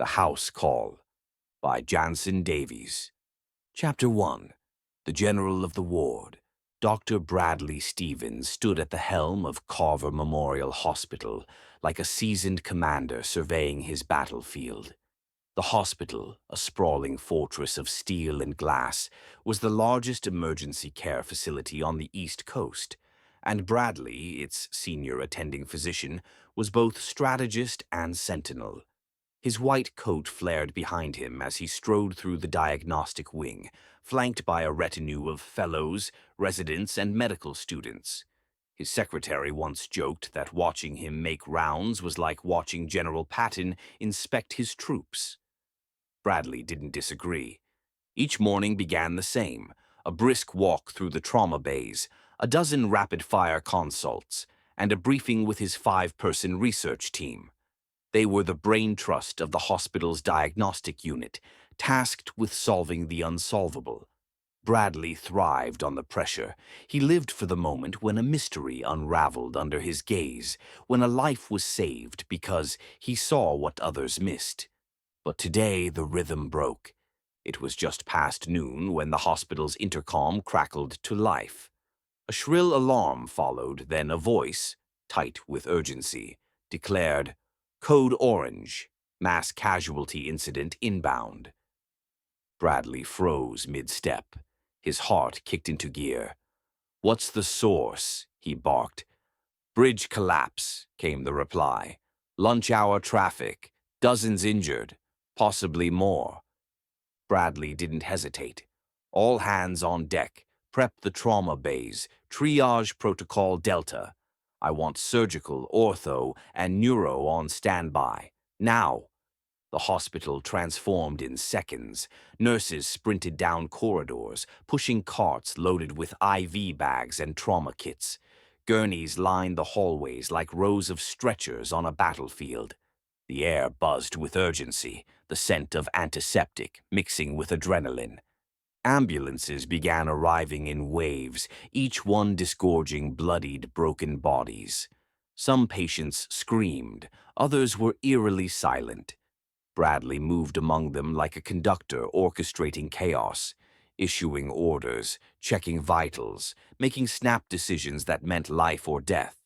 The House Call by Janson Davies. Chapter 1. The General of the Ward, Dr. Bradley Stevens, stood at the helm of Carver Memorial Hospital like a seasoned commander surveying his battlefield. The hospital, a sprawling fortress of steel and glass, was the largest emergency care facility on the East Coast, and Bradley, its senior attending physician, was both strategist and sentinel. His white coat flared behind him as he strode through the diagnostic wing, flanked by a retinue of fellows, residents, and medical students. His secretary once joked that watching him make rounds was like watching General Patton inspect his troops. Bradley didn't disagree. Each morning began the same, a brisk walk through the trauma bays, a dozen rapid-fire consults, and a briefing with his 5-person research team. They were the brain trust of the hospital's diagnostic unit, tasked with solving the unsolvable. Bradley thrived on the pressure. He lived for the moment when a mystery unraveled under his gaze, when a life was saved because he saw what others missed. But today the rhythm broke. It was just past noon when the hospital's intercom crackled to life. A shrill alarm followed, then a voice, tight with urgency, declared, "Code Orange, mass casualty incident inbound." Bradley froze mid-step. His heart kicked into gear. "What's the source?" he barked. "Bridge collapse," came the reply. "Lunch hour traffic. Dozens injured. Possibly more." Bradley didn't hesitate. "All hands on deck. Prep the trauma bays. Triage protocol Delta. I want surgical, ortho, and neuro on standby. Now!" The hospital transformed in seconds. Nurses sprinted down corridors, pushing carts loaded with IV bags and trauma kits. Gurneys lined the hallways like rows of stretchers on a battlefield. The air buzzed with urgency, the scent of antiseptic mixing with adrenaline. Ambulances began arriving in waves, each one disgorging bloodied, broken bodies. Some patients screamed, others were eerily silent. Bradley moved among them like a conductor orchestrating chaos, issuing orders, checking vitals, making snap decisions that meant life or death.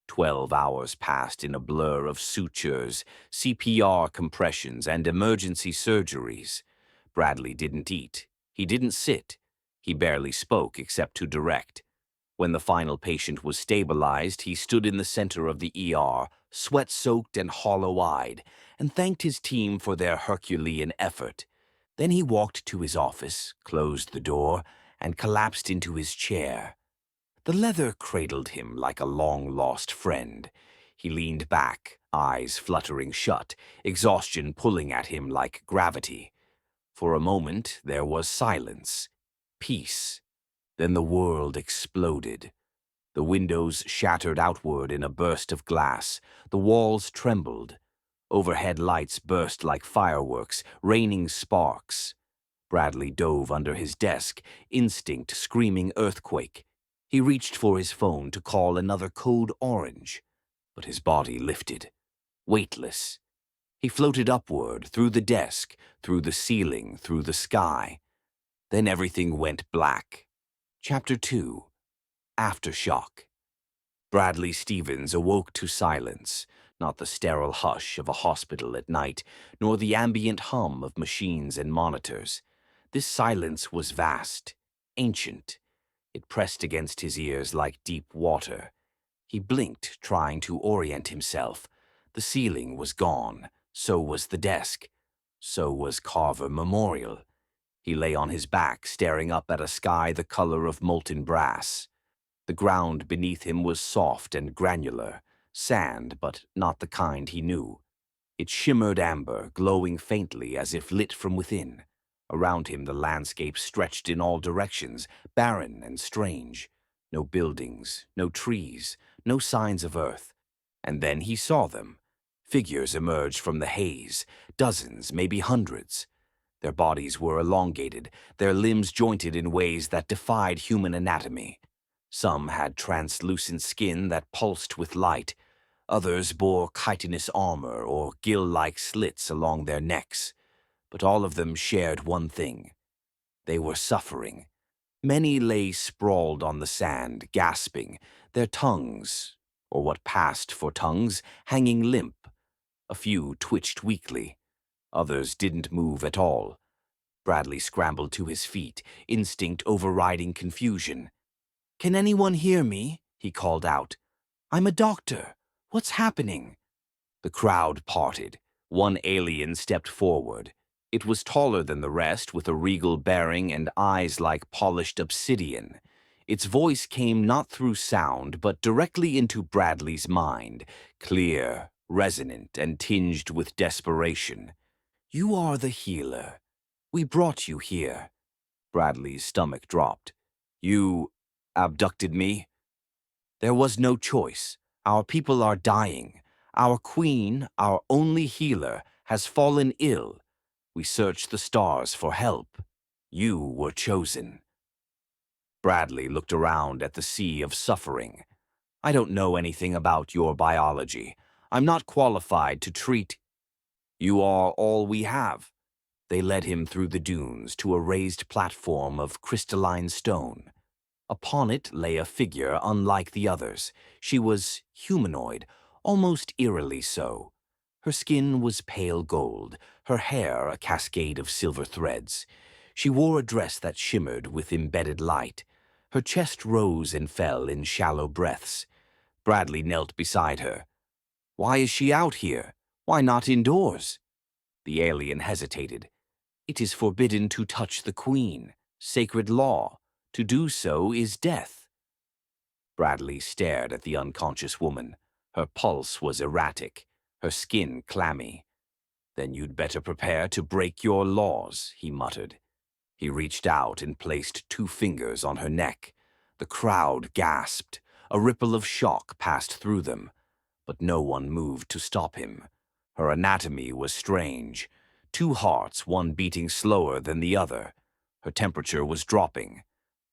12 hours passed in a blur of sutures, CPR compressions, and emergency surgeries. Bradley didn't eat. He didn't sit. He barely spoke except to direct. When the final patient was stabilized, he stood in the center of the ER, sweat-soaked and hollow-eyed, and thanked his team for their Herculean effort. Then he walked to his office, closed the door, and collapsed into his chair. The leather cradled him like a long-lost friend. He leaned back, eyes fluttering shut, exhaustion pulling at him like gravity. For a moment, there was silence, peace. Then the world exploded. The windows shattered outward in a burst of glass. The walls trembled. Overhead lights burst like fireworks, raining sparks. Bradley dove under his desk, instinct screaming earthquake. He reached for his phone to call another code Orange, but his body lifted, weightless. He floated upward, through the desk, through the ceiling, through the sky. Then everything went black. Chapter 2. Aftershock. Bradley Stevens awoke to silence, not the sterile hush of a hospital at night, nor the ambient hum of machines and monitors. This silence was vast, ancient. It pressed against his ears like deep water. He blinked, trying to orient himself. The ceiling was gone. So was the desk. So was Carver Memorial. He lay on his back, staring up at a sky the color of molten brass. The ground beneath him was soft and granular, sand, but not the kind he knew. It shimmered amber, glowing faintly as if lit from within. Around him the landscape stretched in all directions, barren and strange. No buildings, no trees, no signs of earth. And then he saw them. Figures emerged from the haze, dozens, maybe hundreds. Their bodies were elongated, their limbs jointed in ways that defied human anatomy. Some had translucent skin that pulsed with light. Others bore chitinous armor or gill-like slits along their necks, but all of them shared one thing. They were suffering. Many lay sprawled on the sand, gasping, their tongues, or what passed for tongues, hanging limp. A few twitched weakly. Others didn't move at all. Bradley scrambled to his feet, instinct overriding confusion. "Can anyone hear me?" he called out. "I'm a doctor. What's happening?" The crowd parted. One alien stepped forward. It was taller than the rest, with a regal bearing and eyes like polished obsidian. Its voice came not through sound, but directly into Bradley's mind, clear, resonant, and tinged with desperation. "You are the healer. We brought you here." Bradley's stomach dropped. "You abducted me?" "There was no choice. Our people are dying. Our queen, our only healer, has fallen ill. We searched the stars for help. You were chosen." Bradley looked around at the sea of suffering. "I don't know anything about your biology. I'm not qualified to treat. You are all we have." They led him through the dunes to a raised platform of crystalline stone. Upon it lay a figure unlike the others. She was humanoid, almost eerily so. Her skin was pale gold, her hair a cascade of silver threads. She wore a dress that shimmered with embedded light. Her chest rose and fell in shallow breaths. Bradley knelt beside her. "Why is she out here? Why not indoors?" The alien hesitated. "It is forbidden to touch the queen. Sacred law. To do so is death." Bradley stared at the unconscious woman. Her pulse was erratic, her skin clammy. "Then you'd better prepare to break your laws," he muttered. He reached out and placed 2 fingers on her neck. The crowd gasped. A ripple of shock passed through them, but no one moved to stop him. Her anatomy was strange. 2 hearts, one beating slower than the other. Her temperature was dropping.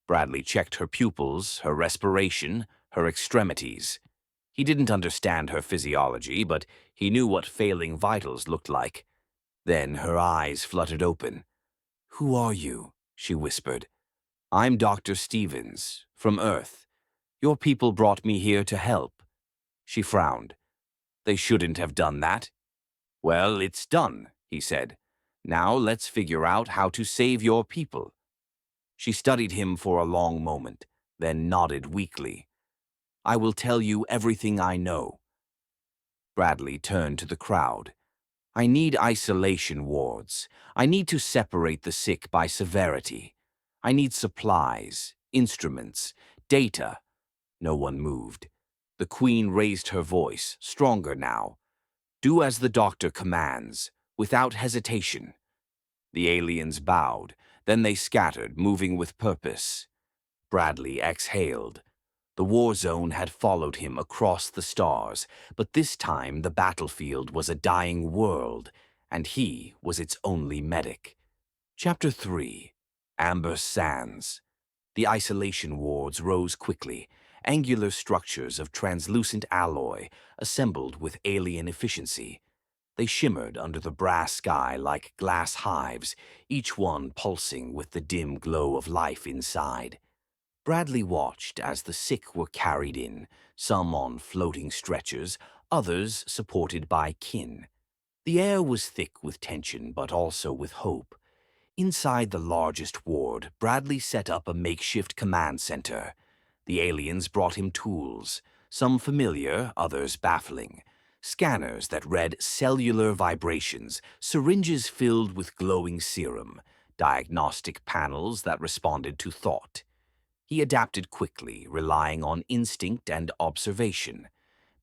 Bradley checked her pupils, her respiration, her extremities. He didn't understand her physiology, but he knew what failing vitals looked like. Then her eyes fluttered open. "Who are you?" she whispered. "I'm Dr. Stevens, from Earth. Your people brought me here to help." She frowned. "They shouldn't have done that." "Well, it's done," he said. "Now let's figure out how to save your people." She studied him for a long moment, then nodded weakly. "I will tell you everything I know." Bradley turned to the crowd. "I need isolation wards. I need to separate the sick by severity. I need supplies, instruments, data." No one moved. The queen raised her voice, stronger now. "Do as the doctor commands, without hesitation." The aliens bowed, then they scattered, moving with purpose. Bradley exhaled. The war zone had followed him across the stars, but this time the battlefield was a dying world, and he was its only medic. Chapter 3. Amber Sands. The isolation wards rose quickly, angular structures of translucent alloy, assembled with alien efficiency. They shimmered under the brass sky like glass hives, each one pulsing with the dim glow of life inside. Bradley watched as the sick were carried in, some on floating stretchers, others supported by kin. The air was thick with tension, but also with hope. Inside the largest ward, Bradley set up a makeshift command center. The aliens brought him tools, some familiar, others baffling. Scanners that read cellular vibrations, syringes filled with glowing serum, diagnostic panels that responded to thought. He adapted quickly, relying on instinct and observation.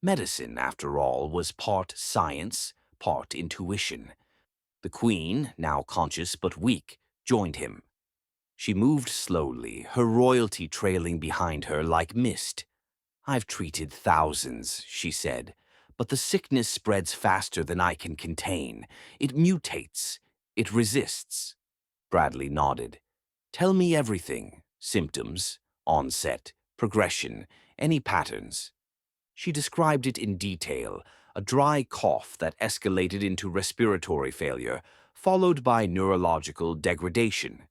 Medicine, after all, was part science, part intuition. The queen, now conscious but weak, joined him. She moved slowly, her royalty trailing behind her like mist. "I've treated thousands," she said, "but the sickness spreads faster than I can contain. It mutates. It resists." Bradley nodded. "Tell me everything. Symptoms, onset, progression, any patterns." She described it in detail, a dry cough that escalated into respiratory failure, followed by neurological degradation.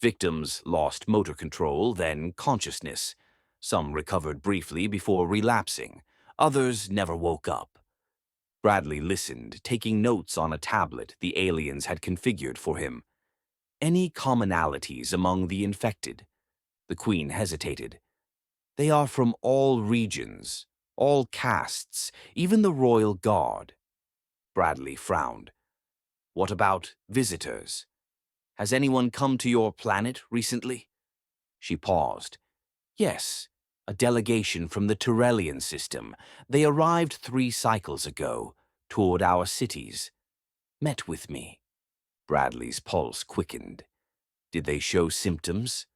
Victims lost motor control, then consciousness. Some recovered briefly before relapsing. Others never woke up. Bradley listened, taking notes on a tablet the aliens had configured for him. Any commonalities among the infected? The Queen hesitated. They are from all regions, all castes, even the royal guard. Bradley frowned. What about visitors? Has anyone come to your planet recently? She paused. Yes, a delegation from the Tyrellian system. They arrived 3 cycles ago, toured our cities. Met with me. Bradley's pulse quickened. Did they show symptoms?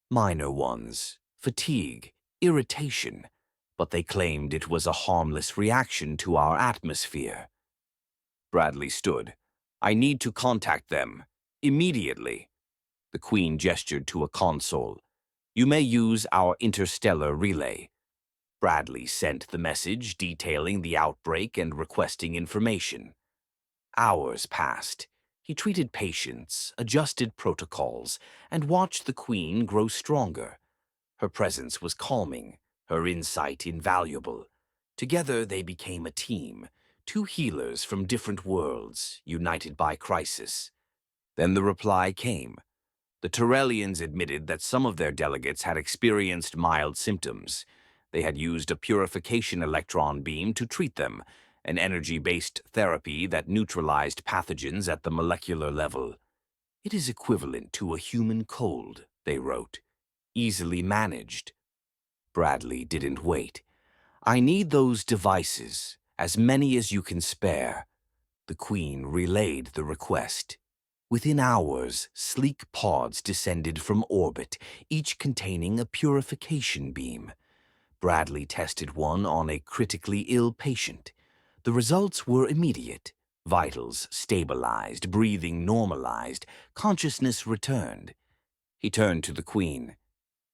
Minor ones. Fatigue, irritation. But they claimed it was a harmless reaction to our atmosphere. Bradley stood. I need to contact them. Immediately. The Queen gestured to a console. You may use our interstellar relay. Bradley sent the message detailing the outbreak and requesting information. Hours passed. He treated patients, adjusted protocols, and watched the Queen grow stronger. Her presence was calming, her insight invaluable. Together they became a team, 2 healers from different worlds, united by crisis. Then the reply came. The Tyrellians admitted that some of their delegates had experienced mild symptoms. They had used a purification electron beam to treat them, an energy-based therapy that neutralized pathogens at the molecular level. It is equivalent to a human cold, they wrote. Easily managed. Bradley didn't wait. I need those devices, as many as you can spare. The Queen relayed the request. Within hours, sleek pods descended from orbit, each containing a purification beam. Bradley tested one on a critically ill patient. The results were immediate. Vitals stabilized, breathing normalized, consciousness returned. He turned to the Queen.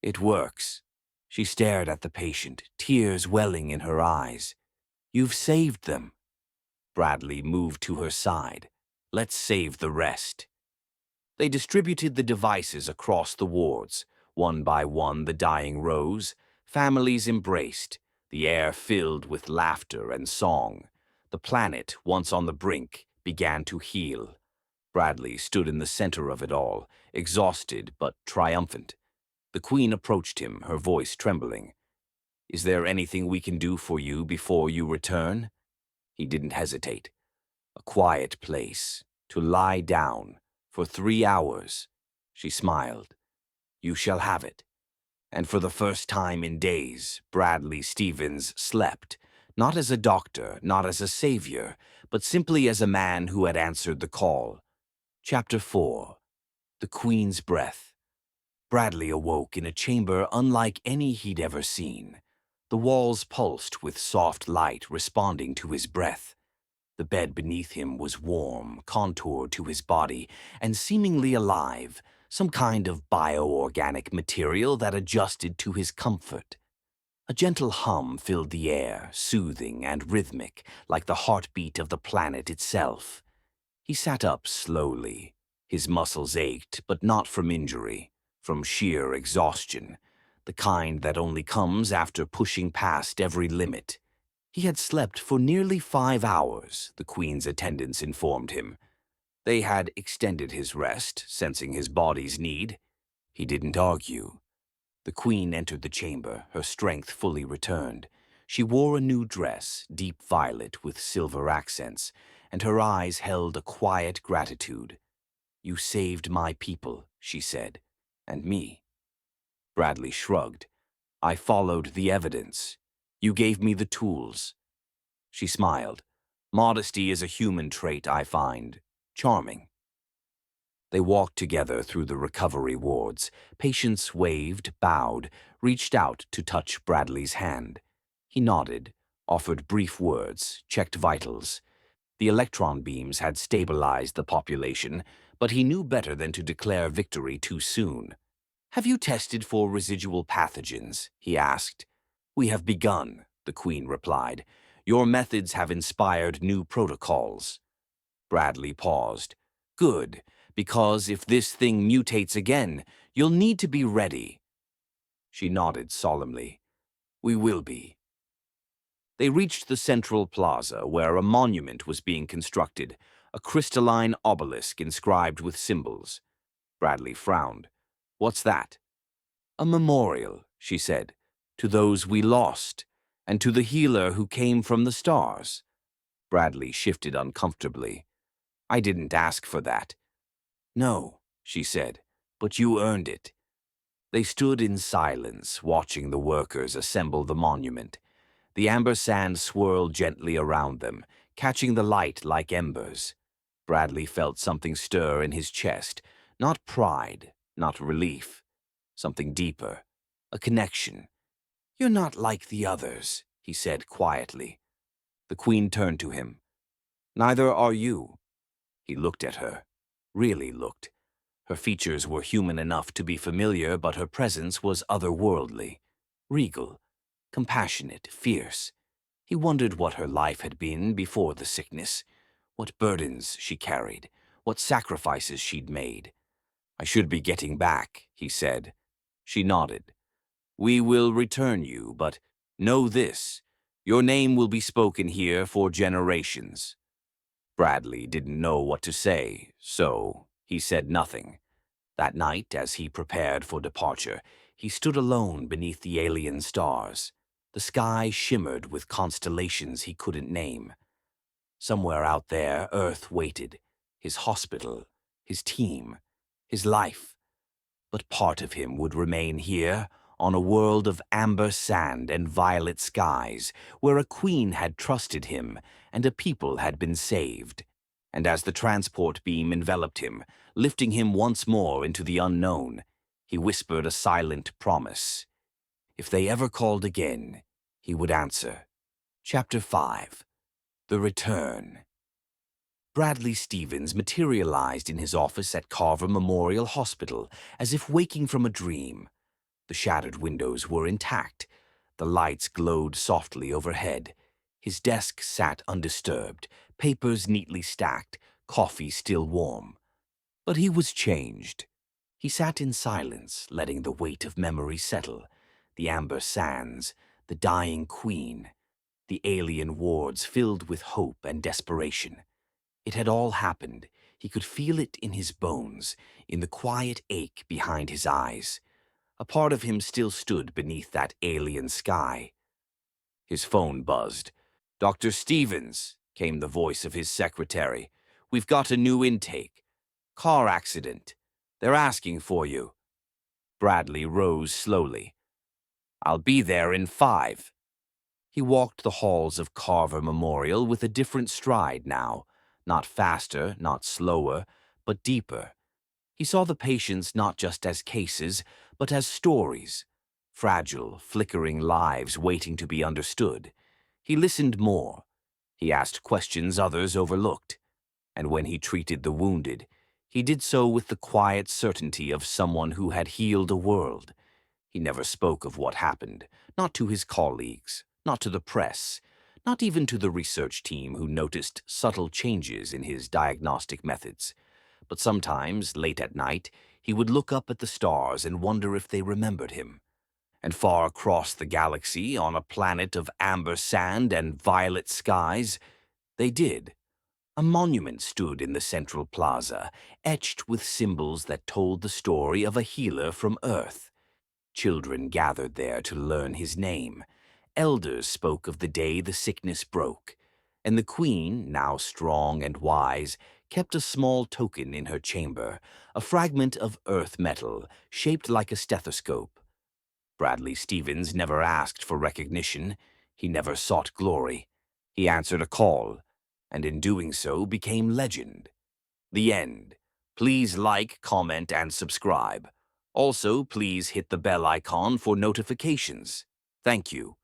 It works. She stared at the patient, tears welling in her eyes. You've saved them. Bradley moved to her side. Let's save the rest. They distributed the devices across the wards. One by one the dying rose. Families embraced. The air filled with laughter and song. The planet, once on the brink, began to heal. Bradley stood in the center of it all, exhausted but triumphant. The Queen approached him, her voice trembling. Is there anything we can do for you before you return? He didn't hesitate. A quiet place, to lie down, for 3 hours. She smiled. You shall have it. And for the first time in days, Bradley Stevens slept, not as a doctor, not as a savior, but simply as a man who had answered the call. Chapter 4. The Queen's Breath. Bradley awoke in a chamber unlike any he'd ever seen. The walls pulsed with soft light responding to his breath. The bed beneath him was warm, contoured to his body, and seemingly alive, some kind of bioorganic material that adjusted to his comfort. A gentle hum filled the air, soothing and rhythmic, like the heartbeat of the planet itself. He sat up slowly. His muscles ached, but not from injury, from sheer exhaustion, the kind that only comes after pushing past every limit. He had slept for nearly 5 hours, the Queen's attendants informed him. They had extended his rest, sensing his body's need. He didn't argue. The Queen entered the chamber, her strength fully returned. She wore a new dress, deep violet with silver accents, and her eyes held a quiet gratitude. You saved my people, she said, and me. Bradley shrugged. I followed the evidence. You gave me the tools. She smiled. Modesty is a human trait, I find. Charming. They walked together through the recovery wards. Patients waved, bowed, reached out to touch Bradley's hand. He nodded, offered brief words, checked vitals. The electron beams had stabilized the population, but he knew better than to declare victory too soon. Have you tested for residual pathogens? He asked. We have begun, the Queen replied. "Your methods have inspired new protocols." Bradley paused. "Good, because if this thing mutates again, you'll need to be ready." She nodded solemnly. "We will be." They reached the central plaza, where a monument was being constructed, a crystalline obelisk inscribed with symbols. Bradley frowned. "What's that?" "A memorial," she said, "to those we lost, and to the healer who came from the stars." Bradley shifted uncomfortably. "I didn't ask for that." "No," she said, "but you earned it." They stood in silence, watching the workers assemble the monument. The amber sand swirled gently around them, catching the light like embers. Bradley felt something stir in his chest, not pride, not relief, something deeper, a connection. "You're not like the others," he said quietly. The Queen turned to him. "Neither are you." He looked at her, really looked. Her features were human enough to be familiar, but her presence was otherworldly, regal, compassionate, fierce. He wondered what her life had been before the sickness, what burdens she carried, what sacrifices she'd made. "I should be getting back," he said. She nodded. "We will return you, but know this. Your name will be spoken here for generations." Bradley didn't know what to say, so he said nothing. That night, as he prepared for departure, he stood alone beneath the alien stars. The sky shimmered with constellations he couldn't name. Somewhere out there, Earth waited, his hospital, his team, his life. But part of him would remain here, on a world of amber sand and violet skies, where a queen had trusted him and a people had been saved. And as the transport beam enveloped him, lifting him once more into the unknown, he whispered a silent promise. If they ever called again, he would answer. Chapter 5. The Return. Bradley Stevens materialized in his office at Carver Memorial Hospital as if waking from a dream. The shattered windows were intact. The lights glowed softly overhead. His desk sat undisturbed, papers neatly stacked, coffee still warm. But he was changed. He sat in silence, letting the weight of memory settle. The amber sands, the dying queen, the alien wards filled with hope and desperation. It had all happened. He could feel it in his bones, in the quiet ache behind his eyes. A part of him still stood beneath that alien sky. His phone buzzed. "Dr. Stevens," came the voice of his secretary. "We've got a new intake. Car accident. They're asking for you." Bradley rose slowly. "I'll be there in 5." He walked the halls of Carver Memorial with a different stride now. Not faster, not slower, but deeper. He saw the patients not just as cases, but as stories. Fragile, flickering lives waiting to be understood. He listened more. He asked questions others overlooked. And when he treated the wounded, he did so with the quiet certainty of someone who had healed a world. He never spoke of what happened, not to his colleagues, not to the press, not even to the research team who noticed subtle changes in his diagnostic methods. But sometimes, late at night, he would look up at the stars and wonder if they remembered him. And far across the galaxy, on a planet of amber sand and violet skies, they did. A monument stood in the central plaza, etched with symbols that told the story of a healer from Earth. Children gathered there to learn his name. Elders spoke of the day the sickness broke. And the queen, now strong and wise, kept a small token in her chamber, a fragment of earth metal shaped like a stethoscope. Bradley Stevens never asked for recognition. He never sought glory. He answered a call, and in doing so became legend. The end. Please like, comment, and subscribe. Also, please hit the bell icon for notifications. Thank you.